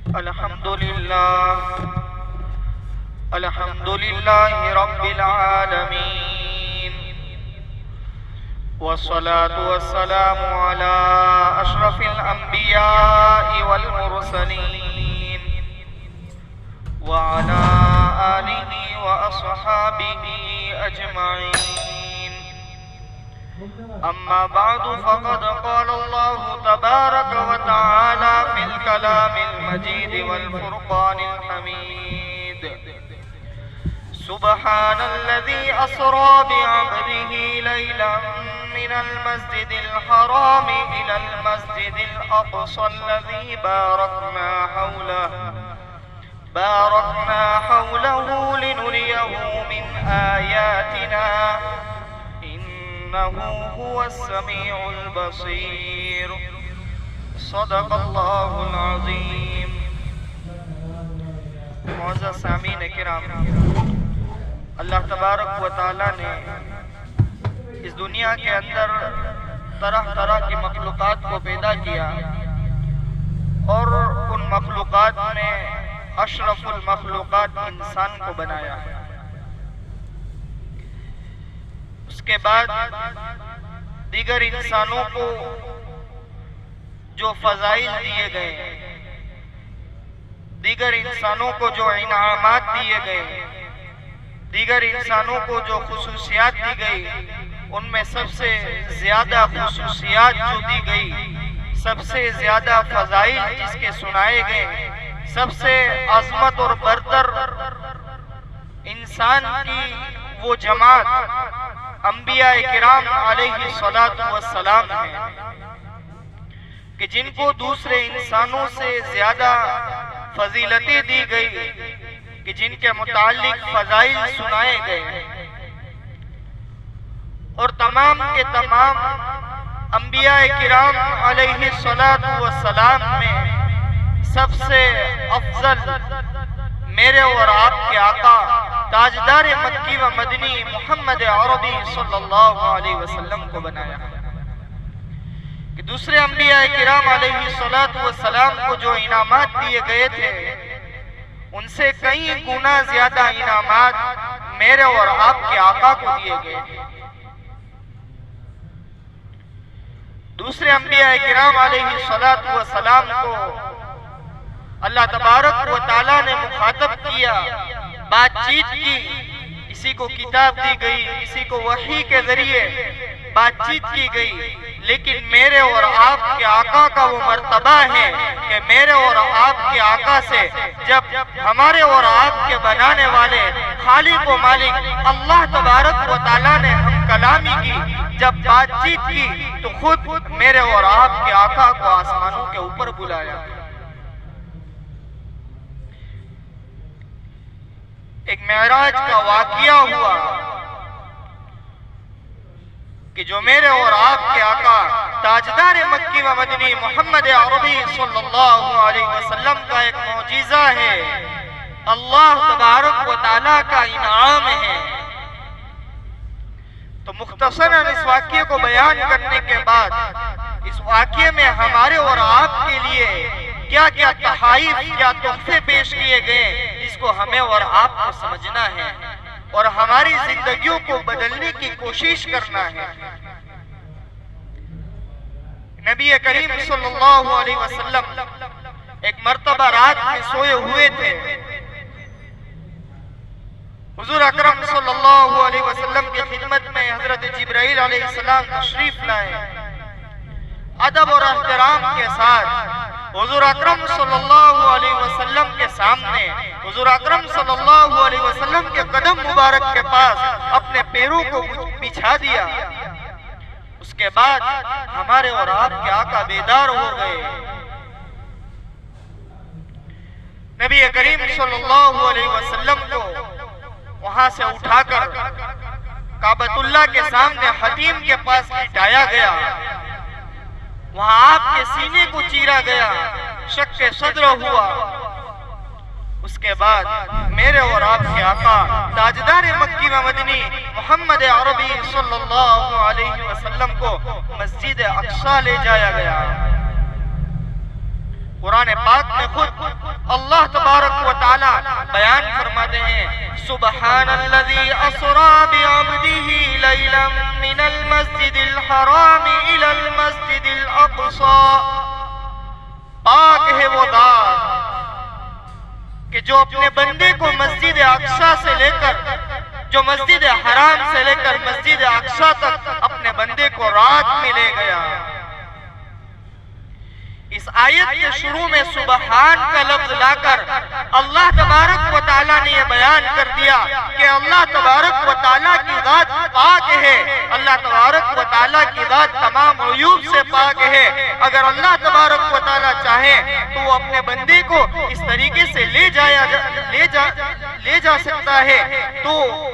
الحمد لله رب العالمين، والصلاة والسلام على أشرف الأنبياء والمرسلين وعلى آله وأصحابه أجمعين. أما بعد، فقد قال الله تبارك وتعالى في الكلام المجيد والفرقان الحميد: سبحان الذي أسرى بعبده ليلا من المسجد الحرام إلى المسجد الأقصى الذي باركنا حوله لنريه من آياتنا إنه هو السميع البصير. صدق اللہ العظیم. معزز سامعین کرام، اللہ تبارک و تعالی نے اس دنیا کے اندر طرح طرح کی مخلوقات کو پیدا کیا، اور ان مخلوقات میں اشرف المخلوقات انسان کو بنایا. اس کے بعد دیگر انسانوں کو جو فضائل دیے گئے، دیگر انسانوں کو جو انعامات دیے گئے، دیگر انسانوں کو جو خصوصیات دی گئی، ان میں سب سے زیادہ خصوصیات جو دی گئی، سب سے زیادہ فضائل جس کے سنائے گئے، سب سے عظمت اور برتر انسان کی وہ جماعت انبیاء کرام علیہ السلام ہیں کہ جن کو دوسرے انسانوں سے زیادہ فضیلتیں دی گئی، کہ جن کے متعلق فضائل سنائے گئے، اور تمام کے تمام انبیاء کرام علیہ السلام میں سب سے افضل میرے اور آپ کے آقا تاجدار مکی و مدنی محمد عربی صلی اللہ علیہ وسلم کو بنایا. کہ دوسرے انبیاء کرام علیہ السلام کو جو انعامات دیے گئے تھے، ان سے کئی گنا زیادہ انعامات میرے اور آپ کے آقا کو دیے گئے. دوسرے انبیاء کرام علیہ السلام کو اللہ تبارک و تعالیٰ نے مخاطب کیا، بات چیت کی. کسی کو کتاب دی گئی، کسی کو وحی کے ذریعے بات چیت کی گئی، لیکن میرے اور آپ کے آقا کا وہ مرتبہ ہے کہ میرے اور آپ کے آقا سے جب ہمارے اور آپ کے بنانے والے خالق و مالک اللہ تبارک و تعالیٰ نے ہم کلامی کی، جب بات چیت کی، تو خود میرے اور آپ کے آقا کو آسمانوں کے اوپر بلایا. ایک معراج کا واقعہ ہوا کہ جو میرے اور آپ کے آقا تاجدار مکی و مدنی محمد عربی صلی اللہ علیہ وسلم کا ایک معجزہ ہے، اللہ تبارک و تعالیٰ کا انعام ہے. تو مختصراً اس واقعے کو بیان کرنے کے بعد اس واقعے میں ہمارے اور آپ کے لیے کیا کیا تحائف، کیا تحفے پیش کیے گئے، اس کو ہمیں اور آپ کو سمجھنا ہے اور ہماری زندگیوں کو بدلنے کی کوشش کرنا ہے. نبی کریم صلی اللہ علیہ وسلم ایک مرتبہ رات میں سوئے ہوئے تھے. حضور اکرم صلی اللہ علیہ وسلم کی خدمت میں حضرت جبرائیل علیہ السلام تشریف لائے. ادب اور احترام کے ساتھ حضور اکرم صلی اللہ علیہ وسلم کے سامنے، حضور اکرم صلی اللہ علیہ وسلم کے قدم مبارک کے پاس اپنے پیروں کو بچھا دیا. اس کے بعد ہمارے اور آپ کے آقا بیدار ہو گئے. نبی کریم صلی اللہ علیہ وسلم کو وہاں سے اٹھا کر کعبۃ اللہ کے سامنے حتیم کے پاس لٹایا گیا. وہاں آپ کے سینے کو چیرا گیا، شق صدر ہوا. اس کے بعد میرے اور آپ کے آقا تاجدار مکی و مدنی محمد عربی صلی اللہ علیہ وسلم کو مسجد اقصی لے جایا گیا. قرآن پاک میں خود اللہ تبارک و تعالی بیان فرماتے ہیں سبحان الذی اسری بعبدہ لیلا من المسجد الحرام الی المسجد الاقصی، پاک ہے وہ ذات کہ جو اپنے بندے کو مسجد اقصی سے لے کر، جو مسجد حرام سے لے کر مسجد اقصی تک اپنے بندے کو رات میں لے گیا۔ اس آیت کے شروع میں سبحان کا لفظ لا کر اللہ تبارک و تعالیٰ نے یہ بیان کر دیا کہ اللہ تبارک و تعالیٰ کی ذات پاک ہے، اللہ تبارک و تعالیٰ کی ذات تمام عیوب سے پاک ہے۔ اگر اللہ تبارک و تعالیٰ چاہے تو وہ اپنے بندے کو اس طریقے سے لے جا سکتا ہے۔ تو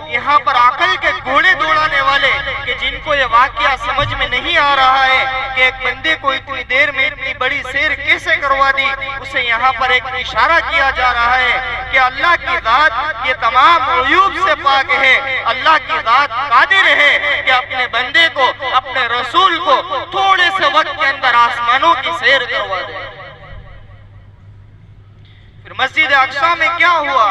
یہاں پر عقل کے گھوڑے دوڑانے والے کہ جن کو یہ واقعہ سمجھ میں نہیں آ رہا ہے کہ ایک بندے کو اتنی دیر میں اتنی بڑی سیر کیسے کروا دی، اسے یہاں پر ایک اشارہ کیا جا رہا ہے کہ اللہ کی ذات یہ تمام عیوب سے پاک ہے۔ اللہ کی ذات قادر ہے کہ اپنے بندے کو، اپنے رسول کو تھوڑے سے وقت کے اندر آسمانوں کی سیر کروا دے۔ پھر مسجد اقصی میں کیا ہوا؟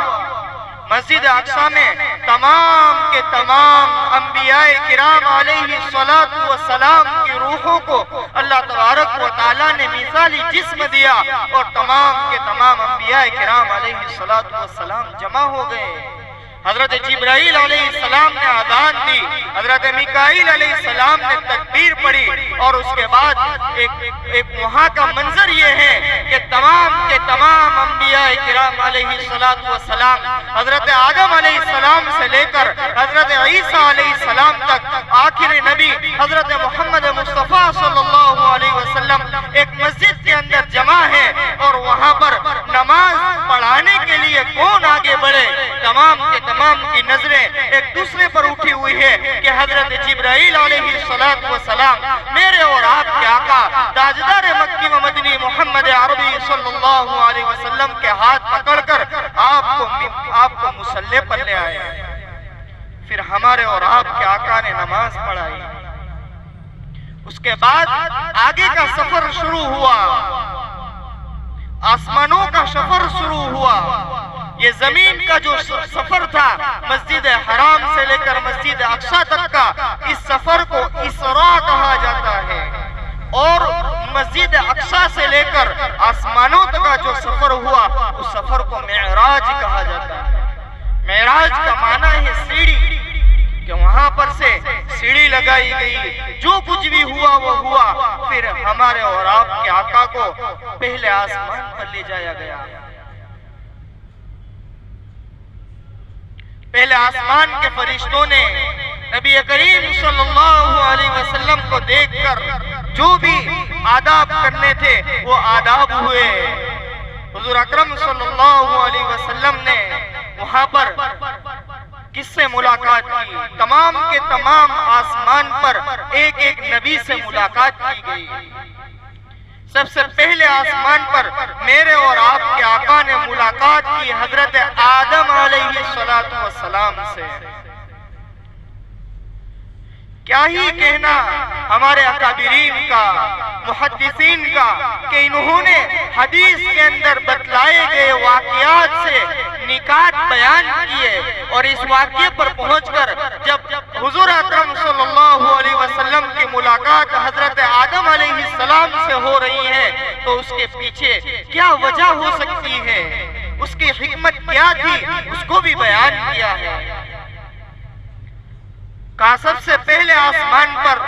مسجد اقصی میں تمام کے تمام انبیاء کرام علیہ السلام کی روحوں کو اللہ تبارک و تعالیٰ نے مثالی جسم دیا اور تمام کے تمام انبیاء کرام علیہ السلام جمع ہو گئے۔ حضرت جبرائیل علیہ السلام نے اذان دی، حضرت میکائیل علیہ السلام نے تکبیر پڑھی، اور اس کے بعد ایک وہاں کا منظر یہ ہے کہ تمام کے تمام انبیاء کرام علیہ السلام حضرت آدم علیہ السلام سے لے کر حضرت عیسیٰ علیہ السلام تک آخر نبی حضرت محمد مصطفیٰ صلی اللہ علیہ وسلم ایک مسجد کے اندر جمع ہے، اور وہاں پر نماز پڑھانے کے لیے کون آگے بڑھے؟ تمام کے تمام کی نظریں ایک دوسرے پر اٹھی ہوئی ہے کہ حضرت جبرائیل علیہ السلام میرے اور آپ کے آقا تاجدار مکی و مدنی محمد عربی صلی اللہ علیہ وسلم کے ہاتھ پکڑ کر آپ کو مصلی پر لے آئے۔ پھر ہمارے اور آپ کے آقا نے نماز پڑھائی۔ اس کے بعد آگے کا سفر شروع ہوا، آسمانوں کا سفر شروع ہوا۔ یہ زمین کا جو سفر تھا مسجد حرام سے لے کر مسجد اقصی تک کا، اس سفر کو اسراء کہا جاتا ہے، اور مسجد اقصی سے لے کر آسمانوں تک کا جو سفر ہوا اس سفر کو معراج کہا جاتا ہے۔ معراج کا معنی ہے سیڑھی، کہ وہاں پر سے سیڑھی لگائی گئی، جو کچھ بھی ہوا وہ ہوا۔ پھر ہمارے اور آپ کے آقا کو پہلے آسمان پر لے جایا گیا۔ پہلے آسمان کے فرشتوں نے نبی کریم صلی اللہ علیہ وسلم کو دیکھ کر جو بھی آداب کرنے تھے وہ آداب ہوئے۔ حضور اکرم صلی اللہ علیہ وسلم نے وہاں پر کس سے ملاقات کی؟ تمام کے تمام آسمان پر ایک ایک نبی سے ملاقات کی گئی۔ سب سے پہلے آسمان پر میرے اور آپ کے آقا نے ملاقات کی حضرت آدم علیہ السلام سے۔ کیا ہی کہنا ہمارے اکابرین کا، محدثین کا، کہ انہوں نے حدیث کے اندر بتلائے گئے واقعات سے نکات بیان کیے، اور اس واقعے پر پہنچ کر جب حضور اکرم صلی اللہ علیہ وسلم کی ملاقات حضرت آدم علیہ السلام سے ہو رہی ہے تو اس کے پیچھے کیا وجہ ہو سکتی ہے، اس کی حکمت کیا تھی، اس کو بھی بیان کیا ہے۔ کہا سب سے پہلے آسمان پر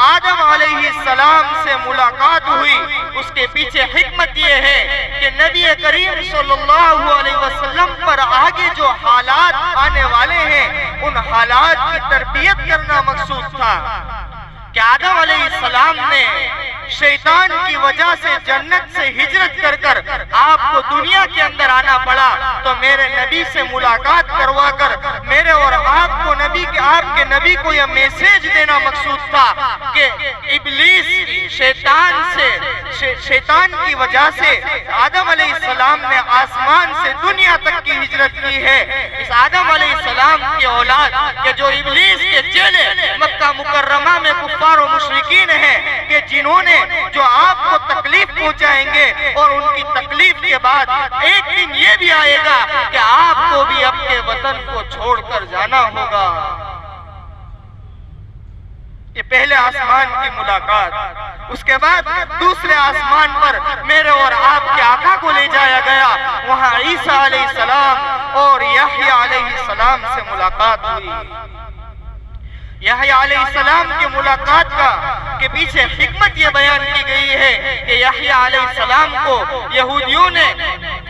آدم علیہ السلام سے ملاقات ہوئی، اس کے پیچھے حکمت یہ ہے کہ نبی کریم صلی اللہ علیہ وسلم پر آگے جو حالات آنے والے ہیں ان حالات کی تربیت کرنا مقصود تھا۔ کہ آدم علیہ السلام نے شیطان کی وجہ سے جنت سے ہجرت کر کر آپ کو دنیا کے اندر آنا پڑا، تو میرے نبی سے ملاقات کروا کر میرے اور آپ کے نبی کو یہ میسیج دینا مقصود تھا کہ ابلیس شیطان کی وجہ سے آدم علیہ السلام نے آسمان سے دنیا تک کی ہجرت کی ہے۔ اس آدم علیہ السلام کی اولاد کہ جو ابلیس کے چیلے مکہ مکرمہ میں کفار و مشرکین ہیں، کہ جنہوں نے جو آپ کو تکلیف پہنچائیں گے اور ان کی تکلیف تکلیف کے بعد ایک دن یہ بھی آئے گا کہ آپ کو بھی اپنے وطن کو چھوڑ کر جانا ہوگا۔ یہ پہلے آسمان کی ملاقات، اس کے بعد دوسرے آسمان پر میرے اور آپ کے آقا کو لے جایا گیا، وہاں عیسیٰ علیہ السلام اور یحییٰ علیہ السلام سے ملاقات ہوئی۔ یحییٰ علیہ السلام کی ملاقات کے پیچھے حکمت یہ بیان کی گئی ہے کہ یحییٰ علیہ السلام کو یہودیوں نے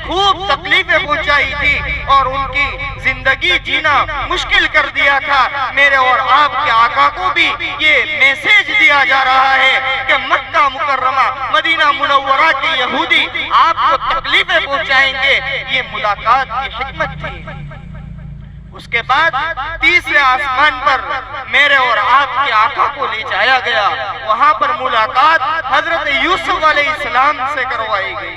خوب تکلیفیں پہنچائی تھی اور ان کی زندگی جینا مشکل کر دیا تھا۔ میرے اور آپ کے آقا کو بھی یہ میسیج دیا جا رہا ہے کہ مکہ مکرمہ مدینہ منورہ کے یہودی آپ کو تکلیفیں پہنچائیں گے۔ یہ ملاقات کی حکمت تھی۔ اس کے بعد تیسرے آسمان پر میرے اور آپ کے آقا کو لے جایا گیا، وہاں پر ملاقات حضرت یوسف علیہ السلام سے کروائی گئی۔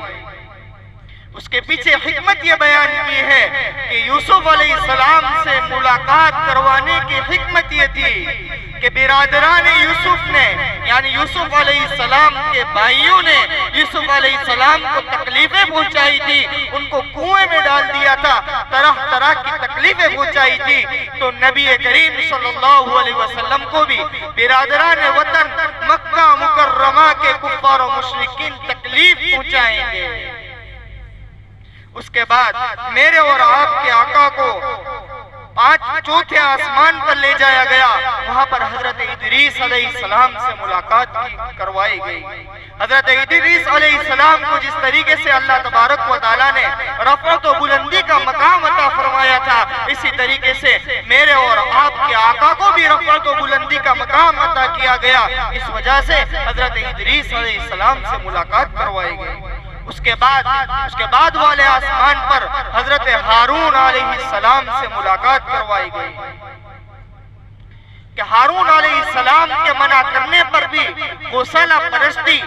اس کے پیچھے حکمت یہ بیان کی ہے کہ یوسف علیہ السلام سے ملاقات کروانے کی حکمت یہ تھی کہ برادران یوسف نے یعنی یوسف علیہ السلام کے بھائیوں نے یوسف علیہ السلام کو تکلیفیں پہنچائی تھی، ان کو کنویں میں ڈال دیا تھا، طرح طرح کی تکلیفیں پہنچائی تھی۔ تو نبی کریم صلی اللہ علیہ وسلم کو بھی برادران وطن مکہ مکرمہ کے کفار و مشرکین تکلیف پہنچائیں گے۔ اس کے بعد میرے اور آپ کے آقا کو چوتھے آسمان پر لے جایا گیا، وہاں پر حضرت ادریس علیہ السلام سے ملاقات کروائی گئی۔ حضرت ادریس علیہ السلام کو جس طریقے سے اللہ تبارک و تعالیٰ نے رفعت و بلندی کا مقام عطا فرمایا تھا، اسی طریقے سے میرے اور آپ کے آقا کو بھی رفعت و بلندی کا مقام عطا کیا گیا۔ اس وجہ سے حضرت ادریس علیہ السلام سے ملاقات کروائی گئی۔ اس کے بعد والے آسمان پر حضرت ہارون علیہ السلام سے ملاقات کروائی گئی کہ ہارون علیہ السلام کے منع کرنے پر بھی گوسالہ پرستی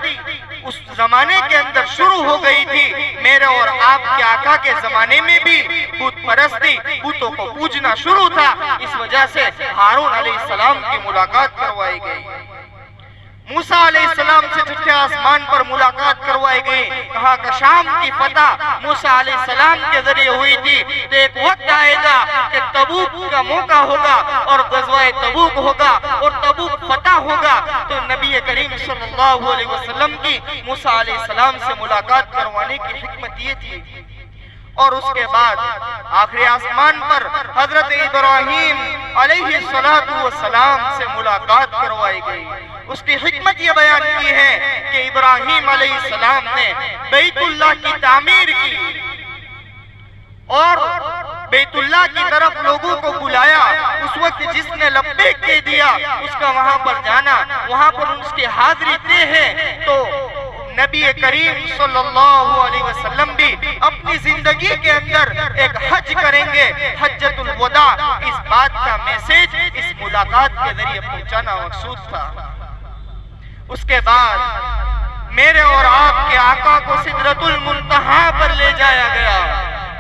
اس زمانے کے اندر شروع ہو گئی تھی۔ میرے اور آپ کے آقا کے زمانے میں بھی بت پرستی، بتوں کو پوجنا شروع تھا، اس وجہ سے ہارون علیہ السلام کی ملاقات کروائی گئی۔ موسیٰ علیہ السلام سے چھٹے آسمان پر ملاقات کروائی گئی، کہا کہ شام کی فتح موسیٰ علیہ السلام کے ذریعے ہوئی تھی، تو ایک وقت آئے گا کہ تبوک کا موقع ہوگا اور غزوہ تبوک ہوگا اور تبوک فتح ہوگا۔ تو نبی کریم صلی اللہ علیہ وسلم کی موسیٰ علیہ السلام سے ملاقات کروانے کی حکمت یہ تھی۔ اور اس کے بعد آخری آسمان پر حضرت ابراہیم علیہ السلام سے ملاقات کروائی گئی۔ اس کی حکمت یہ بیان کی ہے کہ ابراہیم علیہ السلام نے بیت اللہ کی تعمیر کی اور بیت اللہ کی طرف لوگوں کو بلایا۔ اس وقت جس نے لبیک کہہ دیا اس کا وہاں پر جانا، وہاں پر اس کی حاضری طے ہے۔ تو نبی کریم صلی اللہ علیہ وسلم بھی اپنی زندگی کے اندر ایک حج کریں گے، حجۃ الوداع۔ اس بات کا میسیج اس ملاقات کے ذریعے پہنچانا مقصود تھا۔ اس کے بعد میرے اور آپ کے آقا کو سدرۃ المنتہا پر لے جایا گیا،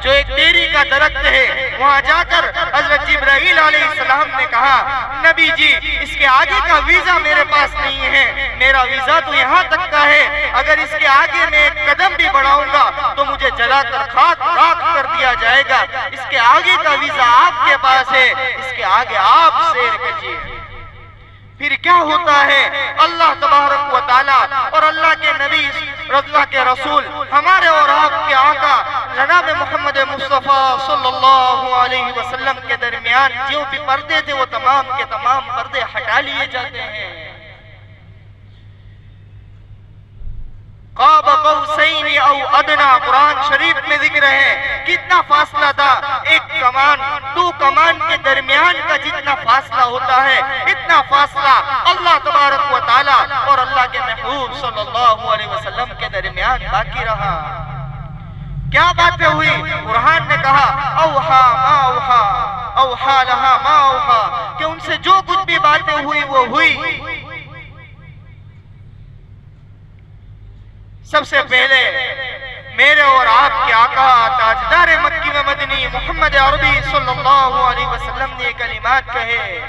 جو ایک بیری کا درخت ہے۔ وہاں جا کر حضرت جبرائیل علیہ السلام نے کہا، نبی جی اس کے آگے کا ویزا میرے پاس نہیں ہے، میرا ویزا تو یہاں تک کا ہے، اگر اس کے آگے میں ایک قدم بھی بڑھاؤں گا تو مجھے جلا کر راکھ کر دیا جائے گا۔ اس کے آگے کا ویزا آپ کے پاس ہے، اس کے آگے آپ سیر کیجئے۔ پھر کیا ہوتا ہے؟ اللہ تبارک و تعالیٰ اور اللہ کے نبی، اللہ کے رسول، ہمارے اور آپ کے آقا جناب محمد مصطفیٰ صلی اللہ علیہ وسلم کے درمیان جو بھی پردے تھے وہ تمام کے تمام پردے ہٹا لیے جاتے ہیں۔ قاب قوسین او ادنا، قرآن شریف میں ذکر ہے کتنا فاصلہ تھا، ایک کمان دو کمان کے درمیان کا جتنا فاصلہ ہوتا ہے اتنا فاصلہ اللہ تبارک و تعالیٰ اور اللہ کے محبوب صلی اللہ علیہ وسلم کے درمیان باقی رہا۔ کیا باتیں ہوئی؟ قرآن نے کہا اوحا ما اوحا، اوحا لہا ما اوحا، کہ ان سے جو کچھ بھی باتیں ہوئی وہ ہوئی۔ سب سے پہلے میرے اور آپ کے آقا تاجدار مکی و مدنی محمد عربی صلی اللہ علیہ وسلم نے کلمات کہے،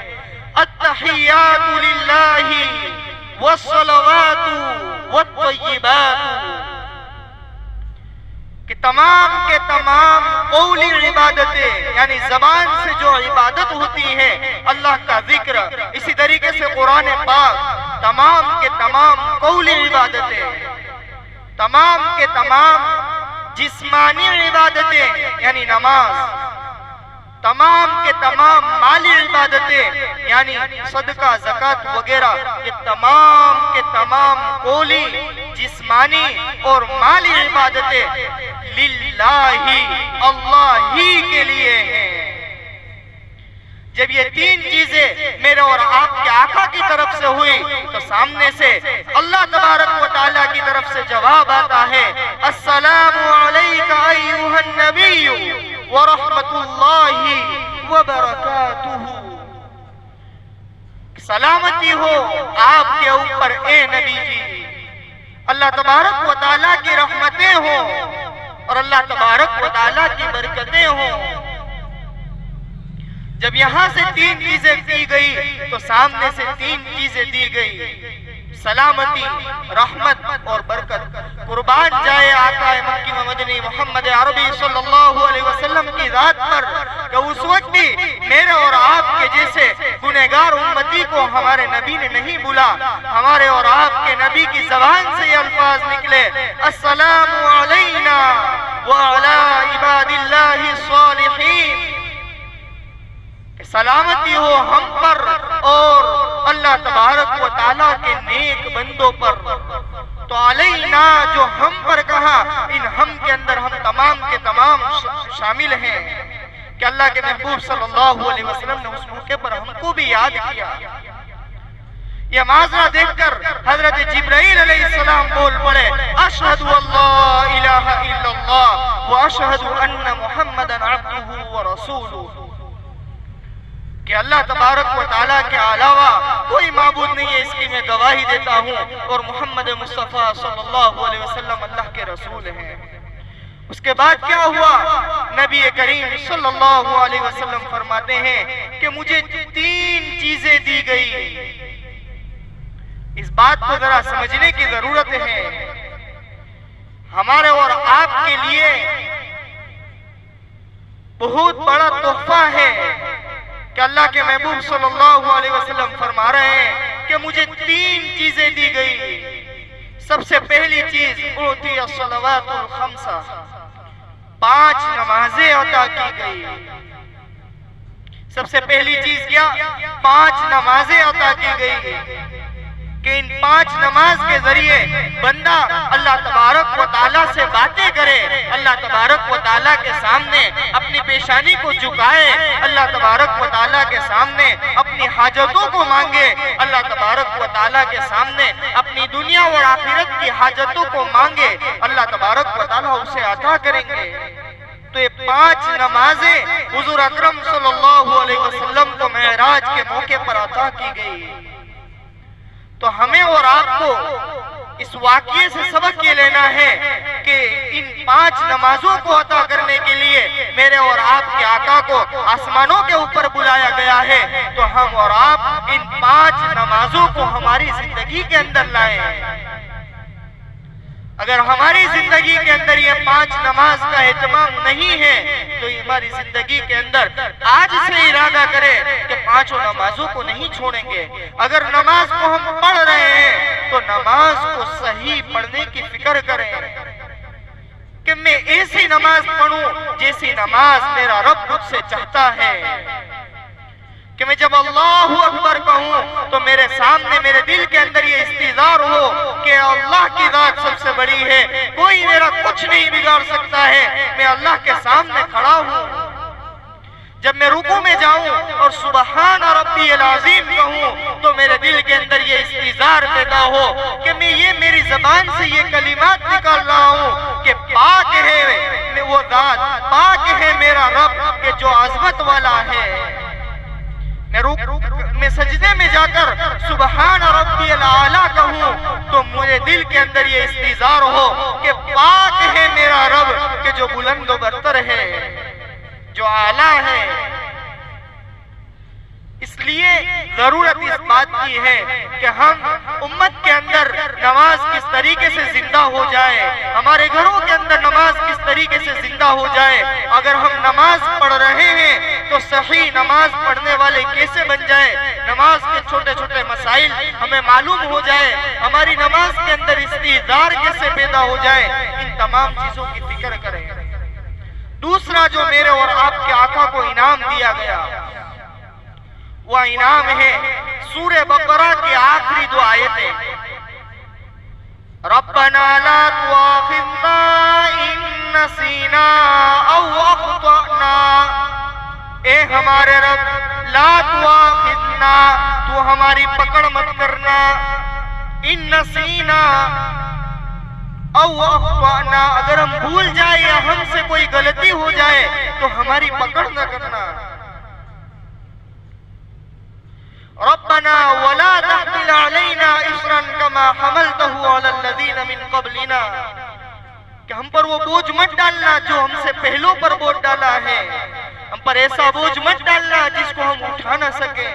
التحیات للہ والصلوات والطیبات، تمام کے تمام قولی عبادتیں یعنی زبان سے جو عبادت ہوتی ہے اللہ کا ذکر، اسی طریقے سے قرآن پاک تمام کے تمام قولی عبادتیں، تمام کے تمام جسمانی عبادتیں یعنی نماز، تمام کے تمام مالی عبادتیں یعنی صدقہ زکوٰۃ وغیرہ، یہ تمام کے تمام قولی جسمانی اور مالی عبادتیں للہ اللہ ہی کے لیے ہیں۔ جب یہ تین چیزیں میرے اور آپ کے آقا کی طرف سے ہوئی تو سامنے سے اللہ تبارک و تعالیٰ کی طرف سے جواب آتا ہے، السلام علیک ایھا النبی ورحمۃ اللہ وبرکاتہ، سلامتی ہو آپ کے اوپر اے نبی جی، اللہ تبارک و تعالیٰ کی رحمتیں ہوں اور اللہ تبارک و تعالیٰ کی برکتیں ہوں۔ جب یہاں سے تین چیزیں دی گئی تو سامنے سے تین چیزیں دی گئی، سلامتی، رحمت اور برکت۔ قربان جائے آقا مکی و مدنی محمد عربی صلی اللہ علیہ وسلم کی ذات پر کہ اس وقت بھی میرے اور آپ کے جیسے گنہگار امتی کو ہمارے نبی نے نہیں بولا، ہمارے اور آپ کے نبی کی زبان سے یہ الفاظ نکلے، السلام علینا وعلی عباد اللہ الصالحین، سلامتی ہو ہم پر اور اللہ تبارک و تعالیٰ کے نیک بندوں پر۔ تو علینا جو ہم پر کہا، ان ہم کے اندر ہم تمام کے تمام شامل ہیں کہ اللہ کے محبوب صلی اللہ علیہ وسلم نے اس موقع پر ہم کو بھی یاد کیا۔ یہ معاذرہ دیکھ کر حضرت جبرائیل علیہ السلام بول پڑے، اشہد اللہ الہ الا اللہ واشہد ان محمدا عبدہ ورسولہ، کہ اللہ تبارک و تعالیٰ کے علاوہ کوئی معبود نہیں ہے، اس کی میں گواہی دیتا ہوں، اور محمد مصطفیٰ صلی اللہ علیہ وسلم اللہ کے رسول ہیں۔ اس کے بعد کیا ہوا؟ نبی کریم صلی اللہ علیہ وسلم فرماتے ہیں کہ مجھے تین چیزیں دی گئی۔ اس بات کو ذرا سمجھنے کی ضرورت ہے، ہمارے اور آپ کے لیے بہت بڑا تحفہ ہے کہ اللہ کے محبوب صلی اللہ علیہ وسلم فرما رہے ہیں کہ مجھے تین چیزیں دی گئی۔ سب سے پہلی چیز اعطی الصلوات الخمسہ، 5 نمازیں عطا کی گئی۔ سب سے پہلی چیز کیا؟ 5 نمازیں عطا کی گئی کہ ان 5 نماز کے ذریعے بندہ اللہ تبارک و تعالیٰ سے باتیں کرے، اللہ تبارک و تعالیٰ کے سامنے اپنی پیشانی کو جھکائے، اللہ تبارک و تعالیٰ کے سامنے اپنی حاجتوں کو مانگے، اللہ تبارک و تعالیٰ کے سامنے اپنی دنیا اور آخرت کی حاجتوں کو مانگے، اللہ تبارک و تعالیٰ اسے عطا کریں گے۔ تو یہ 5 نمازیں حضور اکرم صلی اللہ علیہ وسلم کو معراج کے موقع پر عطا کی گئی۔ تو ہمیں اور آپ کو اس واقعے سے سبق یہ لینا ہے کہ ان 5 نمازوں کو عطا کرنے کے لیے میرے اور آپ کے آقا کو آسمانوں کے اوپر بلایا گیا ہے، تو ہم اور آپ ان 5 نمازوں کو ہماری زندگی کے اندر لائیں۔ اگر ہماری زندگی کے اندر یہ 5 نماز کا اہتمام نہیں ہے تو ہماری زندگی کے اندر آج سے ارادہ کرے کہ 5 نمازوں کو نہیں چھوڑیں گے۔ اگر نماز کو ہم پڑھ رہے ہیں تو نماز کو صحیح پڑھنے کی فکر کریں کہ میں ایسی نماز پڑھوں جیسی نماز میرا رب مجھ سے چاہتا ہے، کہ میں جب اللہ اکبر کہوں تو میرے سامنے میرے دل کے اندر یہ استحضار ہو کہ اللہ کی ذات سب سے بڑی ہے، کوئی میرا کچھ نہیں بگاڑ سکتا ہے، میں اللہ کے سامنے کھڑا ہوں۔ جب میں رکوع میں جاؤں اور سبحان ربی العظیم کہوں تو میرے دل کے اندر یہ استحضار پیدا ہو کہ میں یہ میری زبان سے یہ کلمات نکال رہا ہوں کہ پاک ہے وہ ذات، پاک ہے میرا رب کہ جو عظمت والا ہے۔ میں سجدے میں جا کر سبحان ربی الاعلیٰ کہوں تو مجھے دل کے اندر یہ استحضار ہو کہ پاک ہے میرا رب کہ جو بلند و برتر ہے، جو اعلیٰ ہے۔ اس لیے ضرورت اس بات کی ہے کہ ہم امت کے اندر نماز کس طریقے سے زندہ ہو جائے، ہمارے گھروں کے اندر نماز کس طریقے طریقے سے زندہ ہو جائے. اگر ہم نماز پڑھ رہے ہیں تو صحیح نماز پڑھنے والے کیسے بن جائے, نماز کے چھوٹے چھوٹے مسائل ہمیں معلوم ہو جائے, ہماری نماز کے اندر استعدار کیسے پیدا ہو جائے, ان تمام چیزوں کی فکر کریں. دوسرا جو میرے اور آپ کے آقا کو انعام دیا گیا وہ انعام ہے سورہ بقرہ کی آخری 2 آیتیں. ربنا لا تؤاخذنا ان نسینا او اخطأنا, اے ہمارے رب لا تؤاخذنا, تو ہماری پکڑ مت کرنا, ان نسینا او اخطأنا, اگر ہم بھول جائے یا ہم سے کوئی غلطی ہو جائے تو ہماری پکڑ نہ کرنا. ربنا ولا تحمل علينا اصرا كما حملته على الذين من قبلنا, کہ ہم پر وہ بوجھ مت ڈالنا جو ہم سے پہلوں پر بوجھ ڈالا ہے, ہم پر ایسا بوجھ مت ڈالنا جس کو ہم اٹھا نہ سکیں.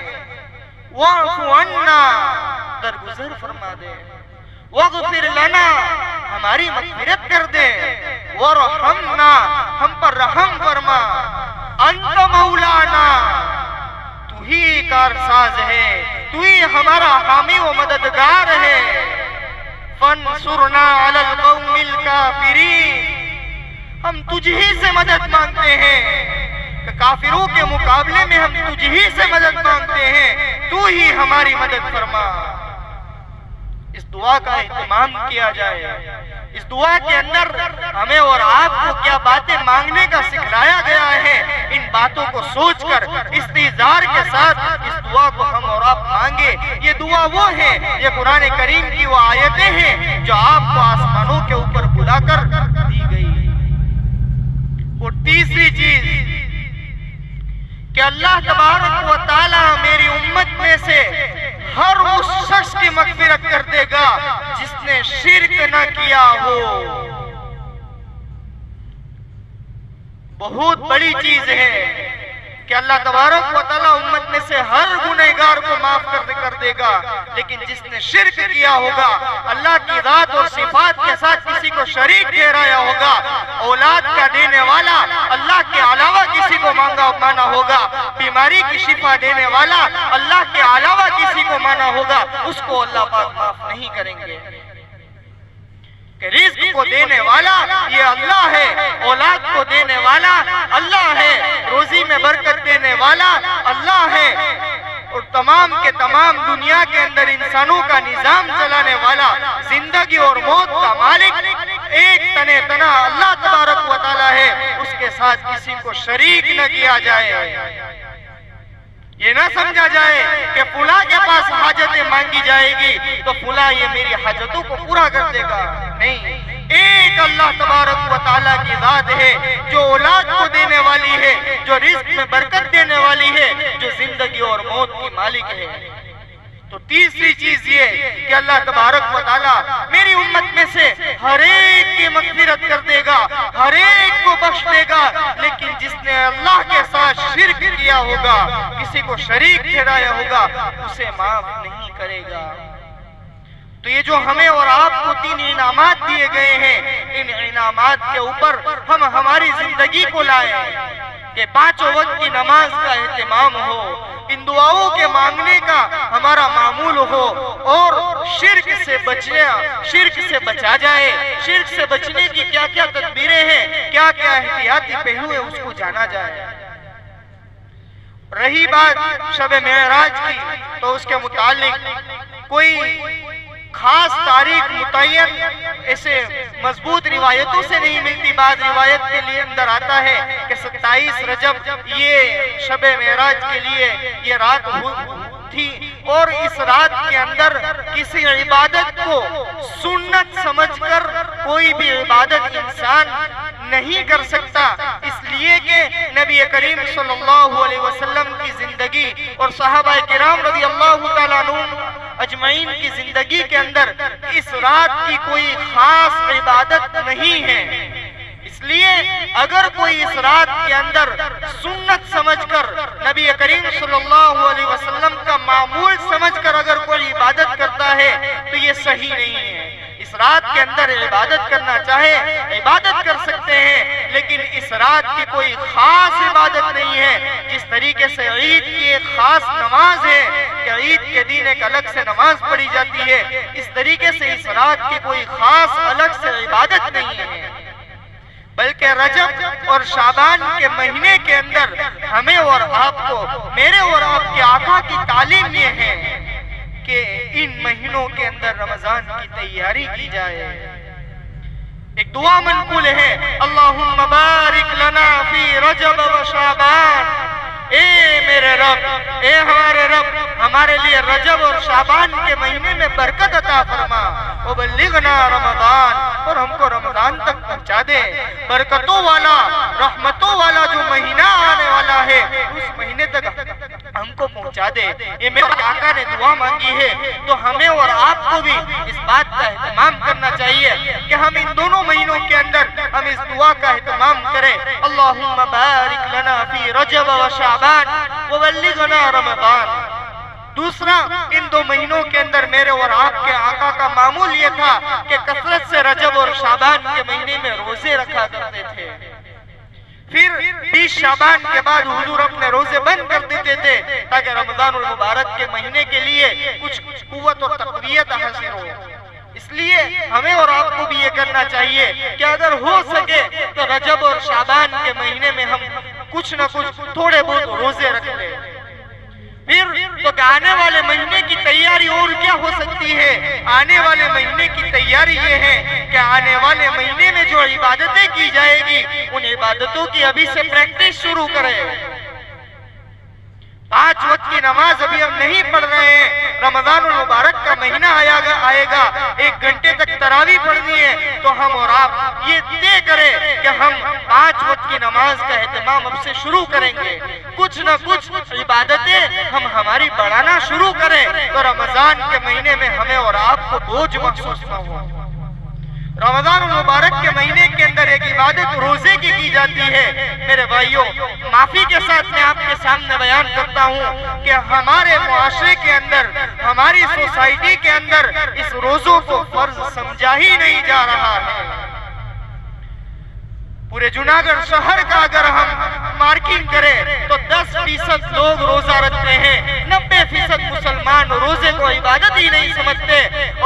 واعف عنا, درگزر فرما دے. واغفر لنا, ہماری مغفرت کر دے. وارحمنا, ہم پر رحم فرما. انت مولانا, تو ہی کارساز ہے, تو ہی ہمارا حامی و مددگار ہے. فانصرنا علی القوم الکافرین, ہم تجھ ہی سے مدد مانگتے ہیں کہ کافروں کے مقابلے میں ہم تجھ ہی سے مدد مانگتے ہیں, تو ہی ہماری مدد فرما. اس دعا کا اہتمام کیا جائے. اس دعا کے اندر ہمیں اور آپ کو کیا باتیں مانگنے کا سکھلایا گیا ہے, ان باتوں کو سوچ کر استعزار کے ساتھ اس دعا کو ہم اور آپ مانگے. یہ دعا وہ ہے, یہ قرآن کریم کی وہ آیتیں ہیں جو آپ کو آسمانوں کے اوپر بلا کر دی گئی. اور تیسری چیز کہ اللہ تبارک و تعالی میری امت میں سے ہر اس شخص کی مغفرت کر دے گا جس نے شرک نہ کیا ہو. بہت بڑی چیز ہے کہ اللہ تبارک و تعالی امت میں سے ہر گنہگار کو معاف کر دے گا, لیکن جس نے شرک کیا ہوگا, اللہ کی ذات اور صفات کے ساتھ کسی کو شریک ٹھہرایا ہوگا, اولاد کا دینے والا اللہ کے علاوہ کسی کو مانا ہوگا, بیماری کی شفا دینے والا اللہ کے علاوہ کسی کو مانا ہوگا, اس کو اللہ پاک معاف نہیں کریں گے. کہ رزق کو دینے والا یہ اللہ ہے, اولاد کو دینے والا اللہ ہے, روزی میں برکت دینے والا اللہ ہے, اور تمام کے تمام دنیا کے اندر انسانوں کا نظام چلانے والا, زندگی اور موت کا مالک ایک تنہ اللہ تبارک و تعالی ہے. اس کے ساتھ کسی کو شریک نہ کیا جائے. یہ نہ سمجھا جائے کہ فلاں کے پاس حاجتیں مانگی جائے گی تو فلاں یہ میری حاجتوں کو پورا کر دے گا. نہیں, ایک اللہ تبارک و تعالیٰ کی ذات ہے جو اولاد کو دینے والی ہے, جو رزق میں برکت دینے والی ہے, جو زندگی اور موت کی مالک ہے. تو تیسری چیز یہ کہ اللہ تبارک و تعالیٰ میری امت میں سے ہر ایک کی مغفرت کر دے گا, ہر ایک کو بخش دے گا, لیکن جس نے اللہ کے ساتھ شرک کیا ہوگا, کسی کو شریک ٹھہرایا ہوگا, اسے معاف نہیں کرے گا. تو یہ جو ہمیں اور آپ کو 3 انعامات دیے گئے ہیں, ان انعامات کے اوپر ہم ہماری زندگی کو لائیں کہ 5 وقت کی نماز کا اہتمام ہو, ان دعاؤں کے مانگنے کا ہمارا معمول ہو, اور شرک سے بچا جائے. شرک سے بچنے کی کیا کیا تدبیریں ہیں, کیا کیا احتیاطی پہلو ہے, اس کو جانا جائے. رہی بات شب معراج کی, تو اس کے متعلق کوئی خاص تاریخ متعین ایسے مضبوط روایتوں سے نہیں ملتی. بعض روایت کے لیے اندر آتا ہے کہ 27 رجب یہ شب معراج کے لیے یہ رات تھی, اور اس رات کے اندر کسی عبادت کو سنت سمجھ کر کوئی بھی عبادت انسان نہیں کر سکتا, اس لیے کہ نبی کریم صلی اللہ علیہ وسلم کی زندگی اور صحابہ کرام رضی اللہ تعالیٰ عنہ اجمعین کی زندگی کے اندر اس رات کی کوئی خاص عبادت نہیں ہے. اس لیے اگر کوئی اس رات کے اندر سنت سمجھ کر نبی کریم صلی اللہ علیہ وسلم کا معمول سمجھ کر اگر کوئی عبادت کرتا ہے تو یہ صحیح نہیں ہے. اس رات کے اندر عبادت کرنا چاہے عبادت کر سکتے ہیں, رات کی کوئی خاص عبادت نہیں ہے، جس طریقے سے عید کی ایک خاص نماز ہے کہ عید کے دن ایک الگ سے نماز پڑھی جاتی ہے، اس طریقے سے اس رات کی کوئی خاص الگ سے عبادت نہیں ہے، بلکہ رجب اور شعبان کے مہینے کے اندر ہمیں اور آپ کو، میرے اور آپ کے آقا کی تعلیم یہ ہے کہ ان مہینوں کے اندر رمضان کی تیاری کی جائے۔ ایک دعا منقول ہے، اللہم بارک لنا فی رجب و شعبان، اے میرے رب، اے ہمارے رب، ہمارے لیے رجب اور شعبان کے مہینے میں برکت عطا فرما، وبلغنا رمضان، اور ہم کو رمضان تک پہنچا دے۔ برکتوں والا، رحمتوں والا جو مہینہ آنے والا ہے اس مہینے تک ہم کو پہنچا دے۔ یہ میرے آقا نے دعا مانگی ہے، تو ہمیں اور آپ کو بھی اس بات کا اہتمام کرنا چاہیے کہ ہم ان دونوں مہینوں کے اندر ہم اس دعا کا اہتمام کریں، اللہم بارک لنا فی رجب و شعبان وبلغنا رمضان۔ دوسرا، ان دو مہینوں کے اندر میرے اور آپ کے آقا کا معمول یہ تھا کہ کثرت سے رجب اور شعبان کے مہینے میں روزے رکھا کرتے تھے، پھر 20 شعبان کے بعد حضور اپنے روزے بند کر دیتے تھے تاکہ رمضان المبارک کے مہینے کے لیے کچھ قوت اور تقویت حاصل ہو۔ اس لیے ہمیں اور آپ کو بھی یہ کرنا چاہیے کہ اگر ہو سکے تو رجب اور شعبان کے مہینے میں ہم کچھ نہ کچھ تھوڑے بہت روزے رکھ لیں۔ پھر تو آنے والے مہینے کی تیاری اور کیا ہو سکتی ہے؟ آنے والے مہینے کی تیاری یہ ہے کہ آنے والے مہینے میں جو عبادتیں کی جائے گی ان عبادتوں کی ابھی سے پریکٹس شروع کریں۔ 5 وقت کی نماز ابھی ہم نہیں پڑھ رہے ہیں، رمضان المبارک کا مہینہ آئے گا، 1 گھنٹے تک تراویح پڑھنی ہے، تو ہم اور آپ یہ طے کریں کہ ہم 5 وقت کی نماز کا اہتمام اب سے شروع کریں گے، کچھ نہ کچھ عبادتیں ہم ہماری بڑھانا شروع کریں تو رمضان کے مہینے میں ہمیں اور آپ کو بوجھ محسوس نہ ہو۔ رمضان المبارک کے مہینے کے اندر ایک عبادت روزے کی جاتی ہے۔ میرے بھائیوں، معافی کے ساتھ میں آپ کے سامنے بیان کرتا ہوں کہ ہمارے معاشرے کے اندر، ہماری سوسائٹی کے اندر اس روزوں کو فرض سمجھا ہی نہیں جا رہا ہے۔ پورے جوناگڑھ شہر کا اگر ہم مارکنگ کریں تو 10% لوگ روزہ رکھتے ہیں، 90% مسلمان روزے کو عبادت ہی نہیں سمجھتے،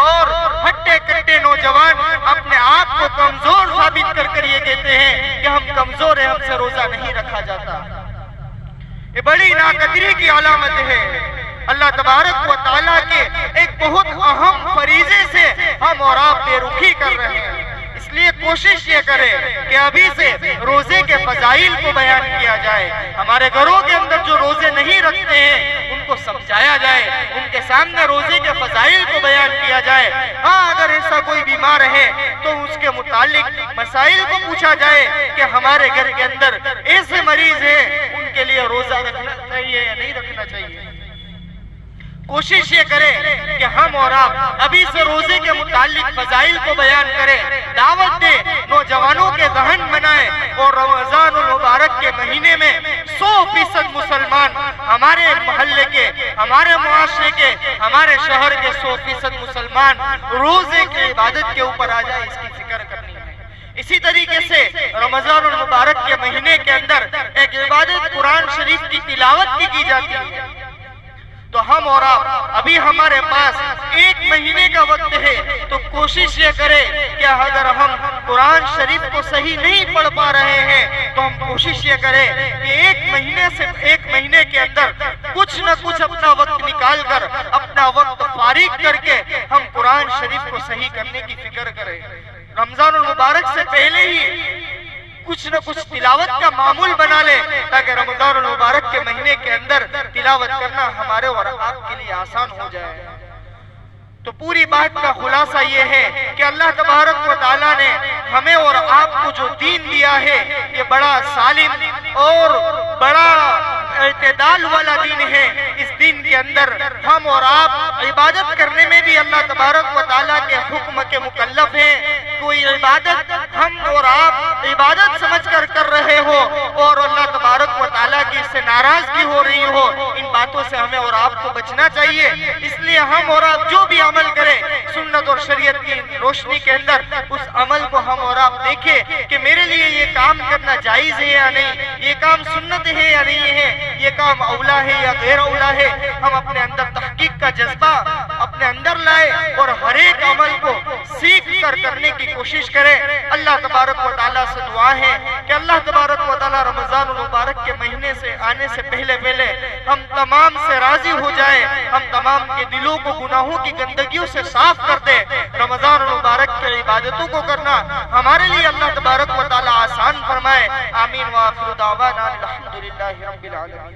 اور ہٹے کٹے نوجوان اپنے آپ کو کمزور ثابت کر یہ کہتے ہیں کہ ہم کمزور ہیں، ہم سے روزہ نہیں رکھا جاتا۔ یہ بڑی ناقدری کی علامت ہے۔ اللہ تبارک و تعالیٰ کے ایک بہت اہم فریضے سے ہم اور آپ بے رخی کر رہے ہیں۔ اس لیے کوشش یہ کریں کہ ابھی سے روزے کے فضائل کو بیان کیا جائے، ہمارے گھروں کے اندر جو روزے نہیں رکھتے ہیں ان کو سمجھایا جائے، ان کے سامنے روزے کے فضائل کو بیان کیا جائے۔ ہاں، اگر ایسا کوئی بیمار ہے تو اس کے متعلق مسائل کو پوچھا جائے کہ ہمارے گھر کے اندر ایسے مریض ہیں، ان کے لیے روزہ رکھنا چاہیے یا نہیں رکھنا چاہیے۔ کوشش یہ کریں کہ ہم اور آپ ابھی سے روزے کے متعلق فضائل کو بیان کریں، دعوت دیں، نوجوانوں کے ذہن بنائیں، اور رمضان المبارک کے مہینے میں 100% مسلمان، ہمارے محلے کے، ہمارے معاشرے کے، ہمارے شہر کے 100% مسلمان روزے کی عبادت کے اوپر آ جائے، اس کی فکر کرنی ہے۔ اسی طریقے سے رمضان المبارک کے مہینے کے اندر ایک عبادت قرآن شریف کی تلاوت کی جاتی ہے۔ تو ہم اور آپ ابھی ہمارے پاس 1 مہینے کا وقت ہے، تو کوشش یہ کریں کہ اگر ہم قرآن شریف کو صحیح نہیں پڑھ پا رہے ہیں تو ہم کوشش یہ کریں کہ 1 مہینے کے اندر کچھ نہ کچھ اپنا وقت نکال کر، اپنا وقت فارغ کر کے ہم قرآن شریف کو صحیح کرنے کی فکر کریں۔ رمضان المبارک سے پہلے ہی کچھ نہ کچھ تلاوت کا معمول بنا لے تاکہ رمضان المبارک کے مہینے کے اندر تلاوت کرنا ہمارے اور آپ کے لیے آسان ہو جائے۔ تو پوری بات کا خلاصہ یہ ہے کہ اللہ تبارک و تعالیٰ نے ہمیں اور آپ کو جو دین دیا ہے یہ بڑا سالم اور بڑا اعتدال والا دین ہے۔ اس دین کے اندر ہم اور آپ عبادت کرنے میں بھی اللہ تبارک و تعالیٰ کے حکم کے مکلف ہیں۔ کوئی عبادت ہم اور آپ عبادت سمجھ کر رہے ہو اور اللہ تبارک و تعالیٰ کی اس سے ناراضگی ہو رہی ہو، ان باتوں سے ہمیں اور آپ کو بچنا چاہیے. اس لیے ہم اور آپ جو بھی عمل کریں سنت اور شریعت کی روشنی کے اندر اس عمل کو ہم اور آپ دیکھیں کہ میرے لیے یہ کام کرنا جائز ہے یا نہیں, یہ کام سنت ہے یا نہیں ہے, یہ کام اولا ہے یا غیر اولا ہے. ہم اپنے اندر تحقیق کا جذبہ اپنے اندر لائے اور ہر ایک عمل کو سیکھ کر کرنے کی کوشش کریں. اللہ تبارک و تعالیٰ سے دعا ہے کہ اللہ تبارک و تعالیٰ رمضان المبارک کے مہینے سے آنے سے پہلے ہم تمام سے راضی ہو جائے, ہم تمام کے دلوں کو گناہوں کی گندگیوں سے صاف کر دے. رمضان المبارک کی عبادتوں کو کرنا ہمارے لیے اللہ تبارک و تعالیٰ آسان فرمائے. آمین. وآخر دعوانا الحمدللہ رب العالمین.